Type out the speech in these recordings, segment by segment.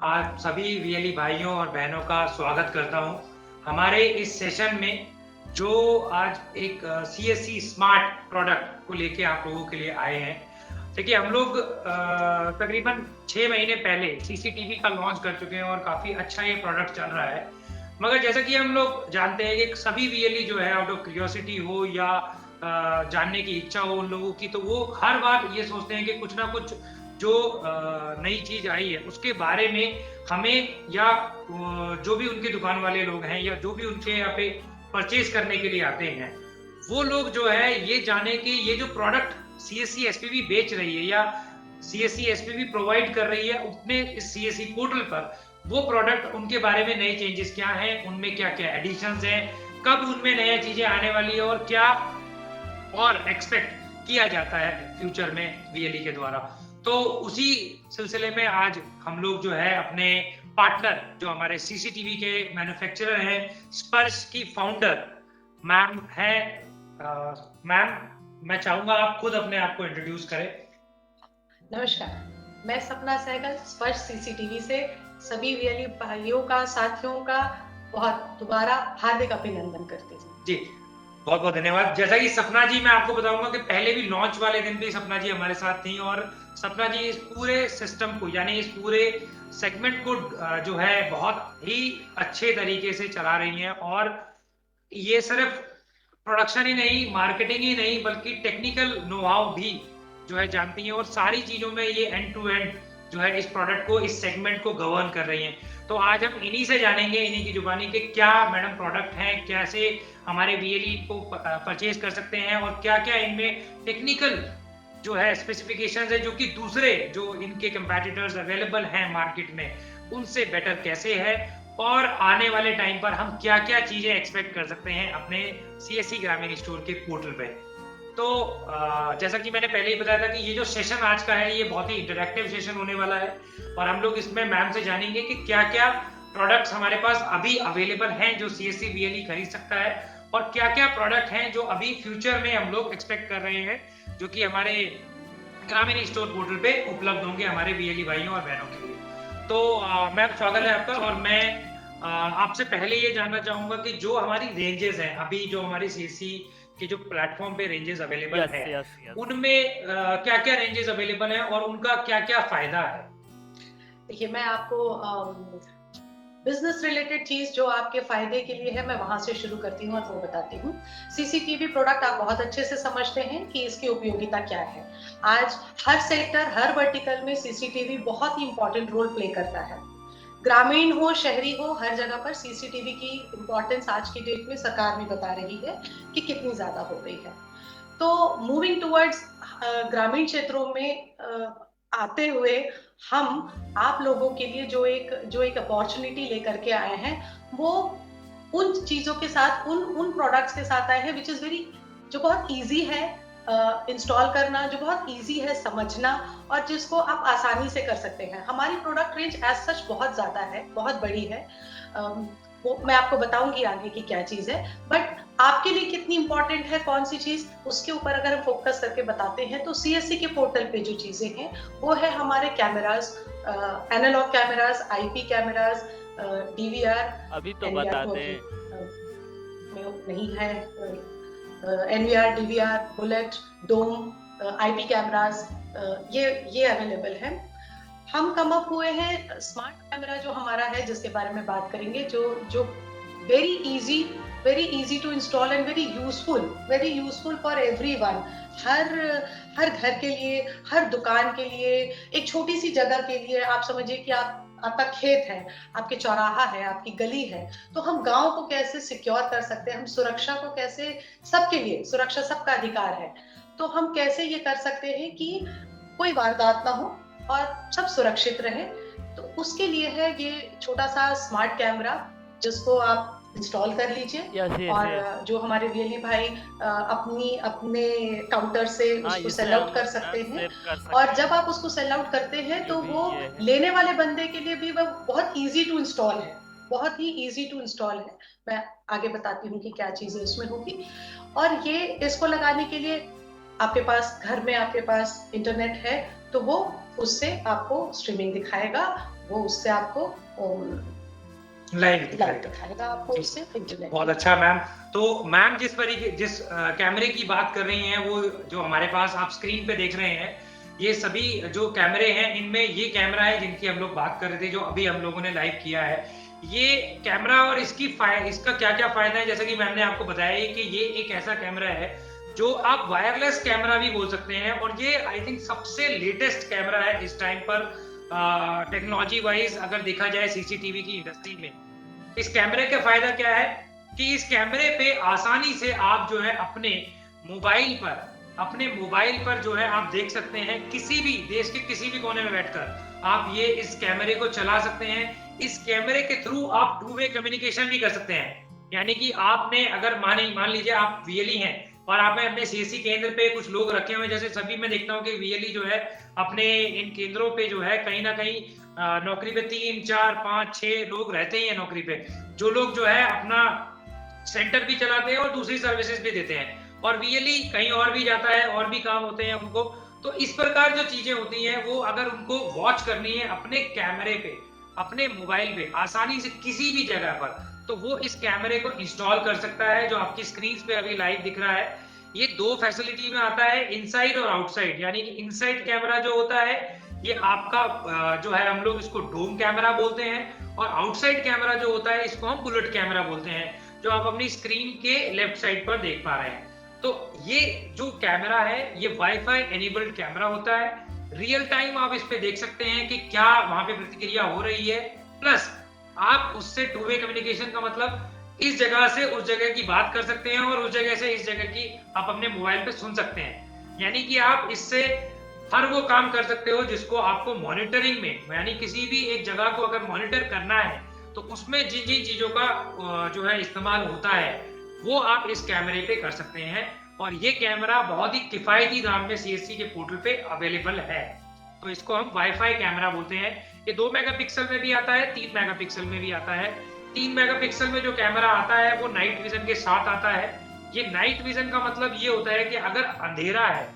आप सभी वीएलई भाइयों और बहनों का स्वागत करता हूं हमारे इस सेशन में, जो आज एक सीएससी स्मार्ट प्रोडक्ट को लेके आप लोगों के लिए आए हैं। देखिए, हम लोग तकरीबन 6 महीने पहले सीसीटीवी का लॉन्च कर चुके हैं और काफ़ी अच्छा ये प्रोडक्ट चल रहा है। मगर जैसा कि हम लोग जानते हैं कि सभी वीएलई जो है, आउट ऑफ क्यूरियोसिटी हो या जानने की इच्छा हो उन लोगों की, तो वो हर बार ये सोचते हैं कि कुछ ना कुछ जो नई चीज़ आई है उसके बारे में हमें, या जो भी उनकी दुकान वाले लोग हैं या जो भी उनके यहाँ पे परचेज करने के लिए आते हैं, वो लोग जो है ये जाने कि ये जो प्रोडक्ट सीएससी एसपीवी बेच रही है या सीएससी एसपीवी प्रोवाइड कर रही है अपने इस सीएससी पोर्टल पर, वो प्रोडक्ट उनके बारे में नए चेंजेस क्या हैं, उनमें क्या क्या एडिशंस हैं, कब उनमें नई चीजें आने वाली है और क्या और एक्सपेक्ट किया जाता है फ्यूचर में वीएलई के द्वारा। तो उसी सिलसिले में आज हम लोग जो है अपने पार्टनर, जो हमारे सीसीटीवी के मैन्युफैक्चरर हैं, स्पर्श की फाउंडर मैम है। मैम, मैं चाहूंगा आप खुद अपने आप को इंट्रोड्यूस करें। नमस्कार, मैं सपना सहगल, स्पर्श सीसीटीवी से सभी वीएलई भाइयों का, साथियों का बहुत दोबारा हार्दिक अभिनंदन करती हूँ। जी, बहुत बहुत धन्यवाद। जैसा कि सपना जी, मैं आपको बताऊंगा कि पहले भी लॉन्च वाले दिन भी सपना जी हमारे साथ थी और सपना जी इस पूरे सिस्टम को, यानी इस पूरे सेगमेंट को जो है बहुत ही अच्छे तरीके से चला रही हैं। और ये सिर्फ प्रोडक्शन ही नहीं, मार्केटिंग ही नहीं, बल्कि टेक्निकल नो हाउ भी जो है जानती हैं और सारी चीजों में ये एंड टू एंड जो है इस प्रोडक्ट को, इस सेगमेंट को गवर्न कर रही हैं। तो आज हम इन्हीं से जानेंगे, इन्हीं की जुबानी, के क्या मैडम प्रोडक्ट हैं, कैसे हमारे वीएलई को परचेज कर सकते हैं और क्या क्या इनमें टेक्निकल जो है स्पेसिफिकेशंस है जो कि दूसरे जो इनके कंपेटिटर्स अवेलेबल हैं मार्केट में उनसे बेटर कैसे है, और आने वाले टाइम पर हम क्या क्या चीजें एक्सपेक्ट कर सकते हैं अपने सीएससी ग्रामीण स्टोर के पोर्टल पे। तो जैसा कि मैंने पहले ही बताया था कि ये जो सेशन आज का है ये बहुत ही इंटरैक्टिव सेशन होने वाला है और हम लोग इसमें मैम से जानेंगे कि क्या क्या प्रोडक्ट्स हमारे पास अभी अवेलेबल हैं जो सीएससी वीएलई खरीद सकता है, और क्या क्या प्रोडक्ट हैं जो अभी फ्यूचर में हम लोग एक्सपेक्ट कर रहे हैं जो कि हमारे ग्रामीण स्टोर पोर्टल पे उपलब्ध होंगे हमारे वीएलई भाइयों और बहनों के लिए। तो मैम, स्वागत है आपका। और मैं आपसे पहले ये जानना चाहूंगा कि जो हमारी रेंजेस हैं अभी, जो हमारी सीएससी के जो प्लेटफॉर्म पे रेंजेस अवेलेबल है, उनमें क्या क्या रेंजेस अवेलेबल हैं और उनका क्या क्या फायदा है। देखिए, मैं आपको बिजनेस रिलेटेड चीज जो आपके फायदे के लिए है, मैं वहां से शुरू करती हूँ और वो बताती हूँ। सीसीटीवी प्रोडक्ट आप बहुत अच्छे से समझते हैं कि इसकी उपयोगिता क्या है। आज हर सेक्टर, हर वर्टिकल में सीसीटीवी बहुत ही इंपॉर्टेंट रोल प्ले करता है। ग्रामीण हो, शहरी हो, हर जगह पर सीसीटीवी की इंपॉर्टेंस आज की डेट में सरकार भी बता रही है कि कितनी ज्यादा हो गई है। तो मूविंग टुवर्ड्स ग्रामीण क्षेत्रों में आते हुए हम आप लोगों के लिए जो एक अपॉर्चुनिटी लेकर के आए हैं, वो उन चीजों के साथ, उन प्रोडक्ट्स के साथ आए हैं विच इज वेरी, जो बहुत इजी है इंस्टॉल करना, जो बहुत इजी है समझना और जिसको आप आसानी से कर सकते हैं। हमारी प्रोडक्ट रेंज एज सच बहुत ज्यादा है, बहुत बड़ी है। वो मैं आपको बताऊंगी आगे की क्या चीज है, बट आपके लिए कितनी इंपॉर्टेंट है कौन सी चीज, उसके ऊपर अगर हम फोकस करके बताते हैं तो सीएससी के पोर्टल पे जो चीजें हैं वो है हमारे cameras, analog cameras, IP cameras, DVR, अभी तो बता दें नहीं है, NVR, DVR, bullet, dome, IP cameras, ये अवेलेबल है। हम कम अप हुए हैं स्मार्ट कैमरा जो हमारा है, जिसके बारे में बात करेंगे, जो very easy to install and very useful for everyone. हर घर के लिए, हर दुकान के लिए, एक छोटी सी जगह के लिए, आप समझिए कि आपका खेत है, आपके चौराहा है, आपकी गली है, तो हम गांव को कैसे सिक्योर कर सकते हैं, हम सुरक्षा को कैसे, सबके लिए सुरक्षा, सबका अधिकार है, तो हम कैसे ये कर सकते हैं कि कोई वारदात ना हो और सब सुरक्षित रहे। तो उसके लिए है ये छोटा सा स्मार्ट कैमरा, जिसको आप इंस्टॉल कर लीजिए और जो हमारे वीएलई भाई अपने काउंटर से उसको सेल आउट कर सकते हैं। और जब आप उसको सेल आउट करते हैं तो वो लेने वाले बंदे के लिए भी वो बहुत इजी टू इंस्टॉल है, बहुत ही इजी टू इंस्टॉल है। मैं आगे बताती हूँ कि क्या चीजें उसमें होगी। और ये इसको लगाने के लिए आपके पास घर में आपके पास इंटरनेट है तो वो उससे आपको स्ट्रीमिंग दिखाएगा वो उससे आपको लाइव दिखाएगा आपको उससे इंटरनेट। बहुत अच्छा मैम। तो मैम जिस कैमरे की बात कर रही हैं, वो जो हमारे पास आप स्क्रीन पे देख रहे हैं, ये सभी जो कैमरे हैं, इनमें ये कैमरा है जिनकी हम लोग बात कर रहे थे, जो अभी हम लोगों ने लाइव किया है। ये कैमरा और इसका क्या क्या फायदा है, जैसा कि मैम ने आपको बताया कि ये एक ऐसा कैमरा है जो आप वायरलेस कैमरा भी बोल सकते हैं, और ये आई थिंक सबसे लेटेस्ट कैमरा है इस टाइम पर टेक्नोलॉजी वाइज अगर देखा जाए सीसीटीवी की इंडस्ट्री में। इस कैमरे का फायदा क्या है कि इस कैमरे पे आसानी से आप जो है अपने मोबाइल पर जो है आप देख सकते हैं, किसी भी देश के किसी भी कोने में बैठकर आप ये इस कैमरे को चला सकते हैं। इस कैमरे के थ्रू आप टू वे कम्युनिकेशन भी कर सकते हैं। यानी कि आपने अगर मान लीजिए आप वीएलई हैं और आपने अपने सीएससी केंद्र पे कुछ लोग रखे हुए, जैसे सभी मैं देखता हूँ कि वीएलई जो है अपने इन केंद्रों पे जो है कहीं ना कहीं नौकरी पे 3, 4, 5, 6 लोग रहते ही हैं नौकरी पे, जो लोग जो है अपना सेंटर भी चलाते हैं और दूसरी सर्विसेज भी देते हैं, और वीएलई कहीं और भी जाता है और भी काम होते हैं उनको। तो इस प्रकार जो चीजें होती हैं, वो अगर उनको वॉच करनी है अपने कैमरे पे, अपने मोबाइल पे आसानी से किसी भी जगह पर, तो वो इस कैमरे को इंस्टॉल कर सकता है, जो आपकी स्क्रीन पे अभी लाइव दिख रहा है। ये दो फैसिलिटी में आता है, इनसाइड और आउटसाइड। यानी कि इनसाइड कैमरा जो होता है ये आपका जो है हम लोग इसको डोम कैमरा बोलते हैं, और आउटसाइड कैमरा जो होता है इसको हम बुलेट कैमरा बोलते हैं, जो आप अपनी स्क्रीन के लेफ्ट साइड पर देख पा रहे हैं। तो ये जो कैमरा है ये वाईफाई एनेबल्ड कैमरा होता है। रियल टाइम आप इस पे देख सकते हैं कि क्या वहां पे प्रतिक्रिया हो रही है, प्लस आप उससे टू वे कम्युनिकेशन का मतलब इस जगह से उस जगह की बात कर सकते हैं, और उस जगह से इस जगह की आप अपने मोबाइल पे सुन सकते हैं। यानी कि आप इससे हर वो काम कर सकते हो जिसको आपको मॉनिटरिंग में, यानी किसी भी एक जगह को अगर मॉनिटर करना है तो उसमें जिन जिन चीजों का जो है इस्तेमाल होता है वो आप इस कैमरे पे कर सकते हैं। और ये कैमरा बहुत ही किफायती दाम में सीएससी के पोर्टल पे अवेलेबल है। तो इसको हम वाईफाई कैमरा बोलते हैं। ये 2 मेगापिक्सल में भी आता है, 3 मेगापिक्सल में भी आता है। 3 मेगापिक्सल में जो कैमरा आता है वो नाइट विजन के साथ आता है। ये नाइट विजन का मतलब ये होता है कि अगर अंधेरा है,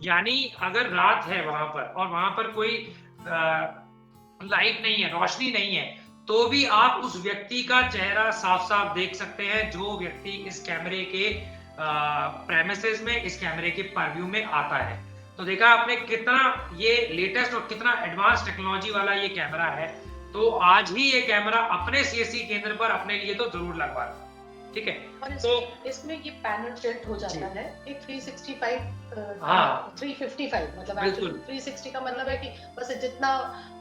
यानी अगर रात है वहां पर और वहां पर कोई लाइट नहीं है, रोशनी नहीं है, तो भी आप उस व्यक्ति का चेहरा साफ साफ देख सकते हैं, जो व्यक्ति इस कैमरे के प्रेमिसेस में, इस कैमरे के परव्यू में आता है। तो देखा आपने कितना ये लेटेस्ट और कितना एडवांस टेक्नोलॉजी वाला ये कैमरा है। तो आज ही ये कैमरा अपने सीएससी केंद्र पर अपने लिए तो जरूर लगवा, ठीक है। और तो इसमें ये पैनल टिल्ट हो जाता है, एक 365 355 मतलब बिल्कुल 360 का मतलब है कि बस जितना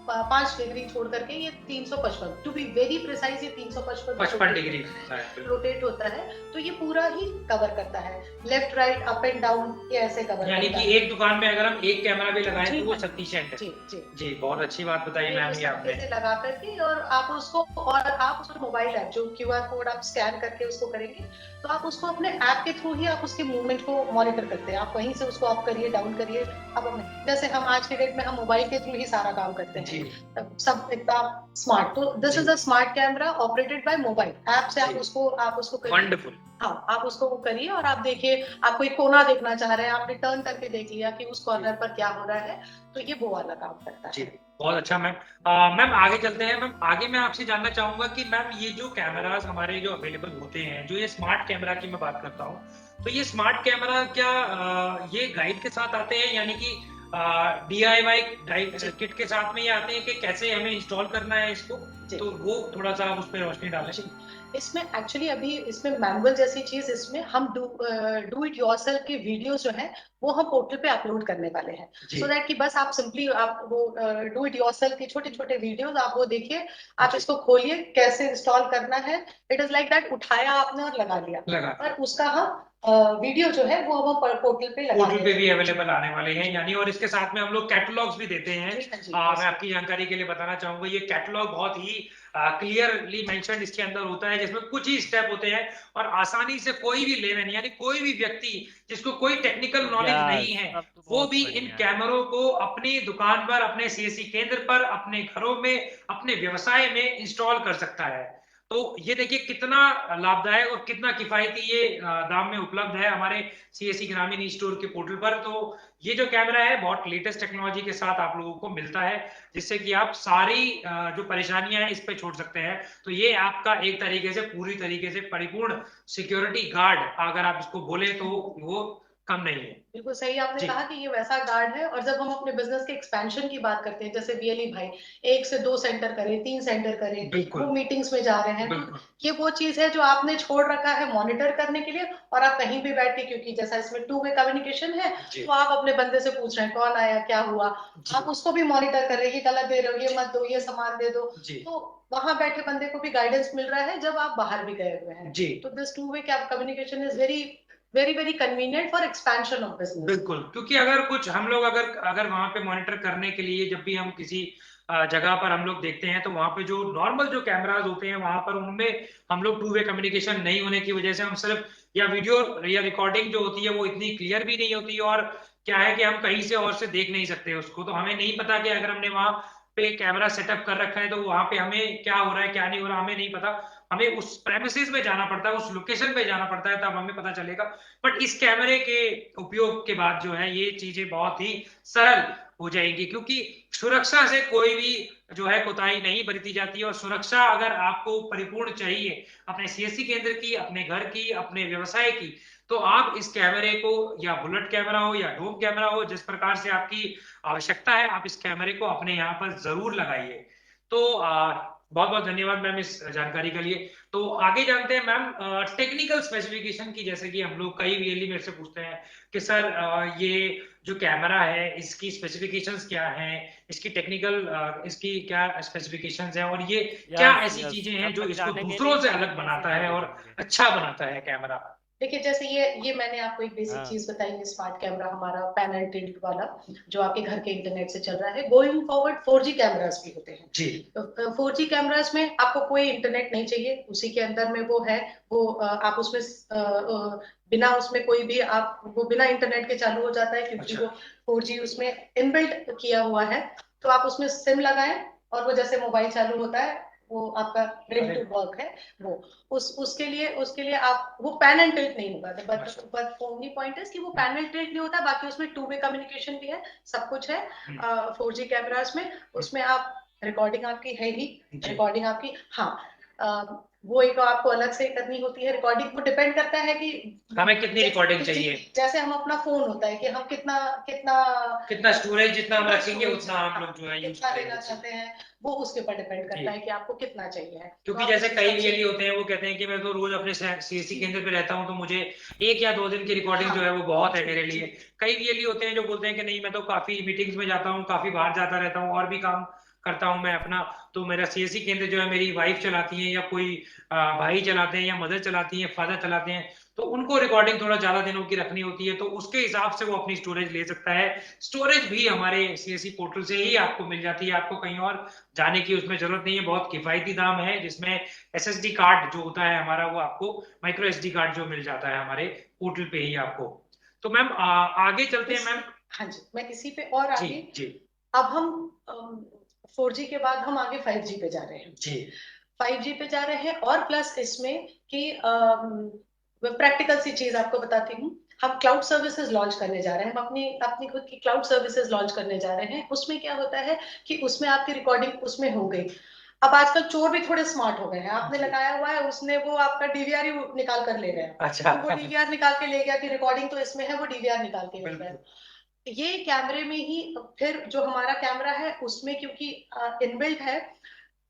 5 डिग्री छोड़ करके ये 355, टू बी वेरी प्रिसाइज ये 55 डिग्री रोटेट होता है। तो ये पूरा ही कवर करता है, left right up and down, ये ऐसे कवर यानी कि एक दुकान में अगर हम एक कैमरा भी लगाएं तो वो सफिशिएंट है। जी जी जी, बहुत अच्छी बात बताई मैम ये आपने। लगा करके और आप उसको मोबाइल ऐप जो क्यूआर कोड आप स्कैन करके उसको करेंगे, तो आप उसको अपने ऐप के थ्रू ही आप उसके मूवमेंट को मॉनिटर करते हैं। आप वहीं से उसको अप करिए, डाउन करिए। आप अपने, जैसे हम आज के डेट में हम मोबाइल के थ्रू ही सारा काम करते हैं, सब एकदम स्मार्ट। तो this is a smart camera operated by mobile app से। आप उसको करिए। वंडरफुल। हाँ, आप उसको करिए और आप देखिए, आप कोई कोना देखना चाह रहे हैं, आपने टर्न करके देख लिया कि उस कॉर्नर पर क्या हो रहा है, तो ये वो वाला काम करता है। बहुत अच्छा मैम। मैम आगे चलते हैं। मैम आगे मैं आपसे जानना चाहूंगा कि मैम ये जो कैमरास हमारे जो अवेलेबल होते हैं, जो ये स्मार्ट कैमरा की मैं बात करता हूँ, तो ये स्मार्ट कैमरा क्या ये गाइड के साथ आते हैं, यानी कि DIY किट के साथ में ये आते हैं कि कैसे हमें इंस्टॉल करना है इसको? तो वो थोड़ा सा आप उस पर रोशनी डालें। इसमें एक्चुअली अभी इसमें मैनुअल जैसी चीज, इसमें हम डू इट योरसेल्फ की वीडियोस जो है वो हम पोर्टल पे अपलोड करने वाले हैं, सो दैट कि बस आप सिंपली आप वो डू इट योरसेल्फ की छोटे छोटे वीडियोस आप वो देखिए, आप इसको खोलिए कैसे इंस्टॉल करना है। इट इज लाइक दैट, उठाया आपने और लगा लिया, और उसका हम वीडियो जो है वो हम पोर्टल पे भी अवेलेबल आने वाले हैं, यानी। और इसके साथ में हम लोग कैटलॉग्स भी देते हैं। मैं आपकी जानकारी के लिए बताना चाहूंगा, ये कैटलॉग बहुत ही क्लियरली मेंशन्ड इसके अंदर होता है, जिसमें कुछ ही स्टेप होते हैं और आसानी से कोई भी लेमैन, यानी कोई भी व्यक्ति जिसको कोई टेक्निकल नॉलेज नहीं है, वो भी इन कैमरों को अपनी दुकान पर, अपने सीएससी केंद्र पर, अपने घरों में, अपने व्यवसाय में इंस्टॉल कर सकता है। तो ये देखिए कितना लाभदायक और कितना किफायती ये दाम में उपलब्ध है हमारे सीएससी ग्रामीण स्टोर के पोर्टल पर। तो ये जो कैमरा है बहुत लेटेस्ट टेक्नोलॉजी के साथ आप लोगों को मिलता है, जिससे कि आप सारी जो परेशानियां हैं इस पे छोड़ सकते हैं। तो ये आपका एक तरीके से पूरी तरीके से परिपूर्ण सिक्योरिटी गार्ड अगर आप इसको बोले तो वो कम नहीं है। बिल्कुल सही आपने कहा कि ये वैसा गार्ड है। और जब हम अपने बिजनेस के एक्सपेंशन की बात करते हैं, जैसे बीएलई भाई 1 से 2 सेंटर करें, 3 सेंटर करें, वो मीटिंग्स में जा रहे हैं, तो ये वो चीज है जो आपने छोड़ रखा है मॉनिटर करने के लिए। और आप कहीं भी बैठ के, क्योंकि जैसा इसमें 2 वे कम्युनिकेशन है, तो आप अपने बंदे से पूछ रहे हैं कौन आया, क्या हुआ, आप उसको भी मॉनिटर कर रहे हैं, ये गलत दे रहे हो, ये मत दो, ये सामान दे दो। तो वहां बैठे बंदे को भी गाइडेंस मिल रहा है जब आप बाहर भी गए हुए हैं। तो this 2 way communication is very very very convenient for expansion of business. बिल्कुल, क्योंकि अगर कुछ हम लोग अगर वहां पे मॉनिटर करने के लिए जब भी हम किसी जगह पर हम लोग देखते हैं, तो वहां पे जो नॉर्मल जो कैमराज होते हैं वहां पर उनमें हम लोग 2 वे कम्युनिकेशन नहीं होने की वजह से हम सिर्फ या वीडियो या रिकॉर्डिंग जो होती है वो इतनी क्लियर भी नहीं होती, और क्या है कि हम कहीं से और से देख नहीं सकते उसको। तो हमें नहीं पता कि अगर हमने वहां पे कैमरा सेटअप कर रखा है तो वहां पे हमें क्या हो रहा है क्या नहीं हो रहा हमें नहीं पता। हमें उस प्रेमिसेस में जाना पड़ता है, उस लोकेशन पे जाना पड़ता है, तब हमें पता चलेगा। बट इस कैमरे के उपयोग के बाद जो है ये चीजें बहुत ही सरल हो जाएंगी, क्योंकि सुरक्षा से कोई भी जो है कोताही नहीं बरती जाती है। और सुरक्षा अगर आपको परिपूर्ण चाहिए अपने सीएससी केंद्र की, अपने घर की, अपने व्यवसाय की, तो आप इस कैमरे को, या बुलेट कैमरा हो या डोम कैमरा हो, जिस प्रकार से आपकी आवश्यकता है, आप इस कैमरे को अपने यहाँ पर जरूर लगाइए। तो बहुत बहुत धन्यवाद मैम इस जानकारी के लिए। तो आगे जानते हैं मैम टेक्निकल स्पेसिफिकेशन की। जैसे कि हम लोग कई वीएलई मेरे से पूछते हैं कि सर ये जो कैमरा है इसकी स्पेसिफिकेशंस क्या हैं, इसकी टेक्निकल इसकी क्या स्पेसिफिकेशंस हैं, और ये क्या ऐसी चीजें हैं जो इसको दूसरों से अलग बनाता है और अच्छा बनाता है कैमरा। देखिए, जैसे ये मैंने आपको एक बेसिक चीज बताई है, स्मार्ट कैमरा हमारा पैनल टिल्ट वाला जो आपके घर के इंटरनेट से चल रहा है। गोइंग फॉरवर्ड 4G कैमरास भी होते हैं जी। तो 4G कैमरास में आपको कोई इंटरनेट नहीं चाहिए, उसी के अंदर में वो है, वो आप उसमें बिना उसमें कोई भी आप वो बिना इंटरनेट के चालू हो जाता है, क्योंकि वो 4G उसमें इनबिल्ट किया हुआ है। तो आप उसमें सिम लगाएं और वो जैसे मोबाइल चालू होता है वो आपका रेडी टू वर्क है। वो उसके लिए आप वो पैन एंड टिल्ट नहीं होगा। बट ओनली पॉइंट इज कि वो पैन एंड टिल्ट नहीं होता, बाकी उसमें 2 वे कम्युनिकेशन भी है, सब कुछ है 4G कैमरास में। उसमें आप रिकॉर्डिंग आपकी है ही, रिकॉर्डिंग आपकी, हाँ वो एक आपको अलग से करनी होती है रिकॉर्डिंग। वो डिपेंड करता है कि हमें कितनी रिकॉर्डिंग चाहिए। जैसे हम अपना फोन होता है कि हम कितना कितना कितना स्टोरेज जितना हम रखेंगे उतना हम लोग जो है यूज लेना चाहते हैं, वो उसके ऊपर डिपेंड करता है कि आपको कितना चाहिए है। क्योंकि जैसे कई वीएलई होते हैं वो कहते हैं कि मैं तो रोज अपने सीएससी केंद्र पे रहता हूं, तो मुझे 1 या 2 दिन की रिकॉर्डिंग जो है वो बहुत है मेरे लिए। कई वीएलई होते हैं जो बोलते हैं कि नहीं मैं तो काफी मीटिंग्स में जाता हूँ, काफी बाहर जाता रहता हूँ और भी काम करता हूँ मैं अपना, तो मेरा सीएससी केंद्र जो है मेरी वाइफ चलाती है या कोई भाई चलाते हैं या मदर चलाती है, फादर चलाते हैं, तो उनको रिकॉर्डिंग थोड़ा ज्यादा दिनों की रखनी होती है, तो उसके हिसाब से वो अपनी स्टोरेज ले सकता है। स्टोरेज भी हमारे सीएससी पोर्टल से ही आपको मिल जाती है, आपको कहीं और जाने की उसमें जरूरत नहीं है। बहुत किफायती दाम है, जिसमें एसएसडी कार्ड जो होता है हमारा वो आपको माइक्रो एसडी कार्ड जो मिल जाता है हमारे पोर्टल पे ही आपको। तो मैम आगे चलते हैं मैम। हाँ जी, मैं इसी पे और आगे जी। अब हम 4G के बाद हम आगे 5G पे जा रहे हैं जी। 5G पे जा रहे हैं और प्लस इसमें कि प्रैक्टिकल सी चीज आपको बताती हूँ। हम क्लाउड सर्विसेज लॉन्च करने जा रहे हैं, हम अपनी खुद की क्लाउड सर्विसेज लॉन्च करने जा रहे हैं। उसमें क्या होता है कि उसमें आपकी रिकॉर्डिंग उसमें हो गई। अब आजकल चोर भी थोड़े स्मार्ट हो गए हैं, आपने लगाया हुआ है, उसने वो आपका डीवीआर ही निकाल कर ले गया। अच्छा। तो वो डीवीआर निकाल के ले गया कि रिकॉर्डिंग तो इसमें है, वो डीवीआर निकाल के ले गया। ये कैमरे में ही फिर जो हमारा कैमरा है उसमें क्योंकि इनबिल्ट है,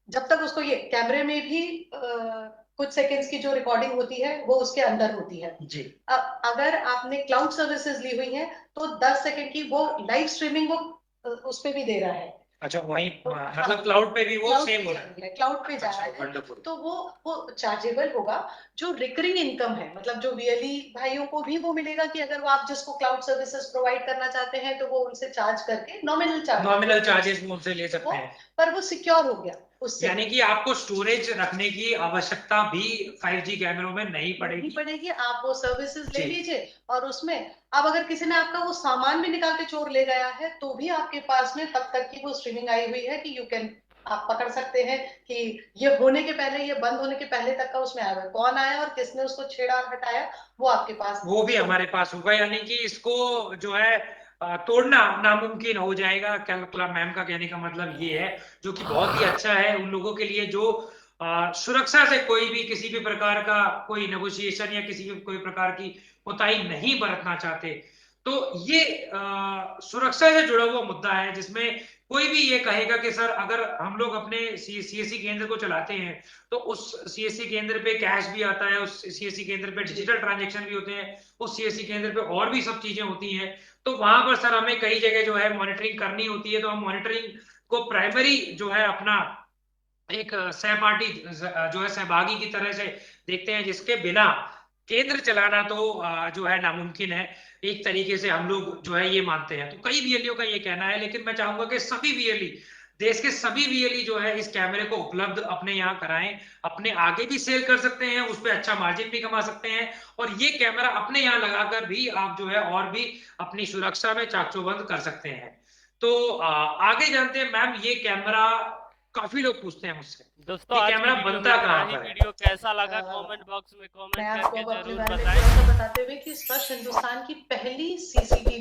जब तक उसको ये कैमरे में भी कुछ सेकंड्स की जो रिकॉर्डिंग होती है वो उसके अंदर होती है जी। अगर आपने क्लाउड सर्विसेज ली हुई है तो 10 सेकंड की वो लाइव स्ट्रीमिंग वो उस पे भी दे रहा है। अच्छा, वहीं मतलब क्लाउड पे भी वो सेम हो रहा है, क्लाउड पे जा रहा है, तो वो चार्जेबल होगा। जो रिकरिंग इनकम है, मतलब जो वीएलई भाइयों को भी वो मिलेगा कि अगर वो आप जिसको क्लाउड सर्विसेज प्रोवाइड करना चाहते हैं तो वो उनसे चार्ज करके नॉमिनल चार्जेस वो उनसे ले सकते हैं, पर वो सिक्योर हो गया उससे। यानी कि आपको स्टोरेज रखने की आवश्यकता भी 5G कैमरों में नहीं पड़ेगी। आप वो सर्विसेज ले लीजिए और उसमें अब अगर किसी ने आपका वो सामान भी निकाल के चोर ले गया है तो भी आपके पास में तब तक की वो स्ट्रीमिंग आई हुई है कि यू कैन आप पकड़ सकते हैं कि ये होने के पहले, ये बंद होने के पहले तक का उसमें आया हुआ है, कौन आया और किसने उसको छेड़ा और हटाया, वो आपके पास वो भी स्टोरी। हमारे पास होगा, यानी कि इसको जो है तोड़ना नामुमकिन हो जाएगा। कला मैम का कहने का मतलब ये है, जो कि बहुत ही अच्छा है उन लोगों के लिए जो सुरक्षा से कोई भी किसी भी प्रकार का कोई नेगोशिएशन या किसी भी कोई प्रकार की कोताही नहीं बरतना चाहते। तो ये सुरक्षा से जुड़ा हुआ मुद्दा है, जिसमें कोई भी ये कहेगा कि सर अगर हम लोग अपने सीएससी केंद्र को चलाते हैं तो उस सीएससी केंद्र पे कैश भी आता है, उस सीएससी केंद्र पे डिजिटल ट्रांजेक्शन भी होते हैं, उस सीएससी केंद्र पे और भी सब चीजें होती हैं, तो वहां पर सर हमें कई जगह जो है मॉनिटरिंग करनी होती है। तो हम मॉनिटरिंग को प्राइमरी जो है अपना एक सहपाठी जो है सहभागी की तरह से देखते हैं, जिसके बिना केंद्र चलाना तो जो है नामुमकिन है, एक तरीके से हम लोग जो है ये मानते हैं। तो कई वीएलईओ का ये कहना है, लेकिन मैं चाहूंगा कि सभी वीएलई, देश के सभी वीएलई जो है इस कैमरे को उपलब्ध अपने यहाँ कराएं, अपने आगे भी सेल कर सकते हैं, उस पर अच्छा मार्जिन भी कमा सकते हैं, और ये कैमरा अपने यहाँ लगाकर भी आप जो है और भी अपनी सुरक्षा में चाकचौबंद कर सकते हैं। तो आगे जानते हैं मैम, ये कैमरा काफी लोग पूछते हैं मुझसे, दोस्तों ये आज की कैमरा वीडियो में बनता इतना कहाँ ही। पर है। वीडियो कैसा लगा अ, कमेंट बॉक्स में मैं कमेंट आपको करके अब अपने जरूर बारे में बताएं। थोड़ा सा बताते हुए कि स्पर्श हिंदुस्तान की पहली सीसीटीवी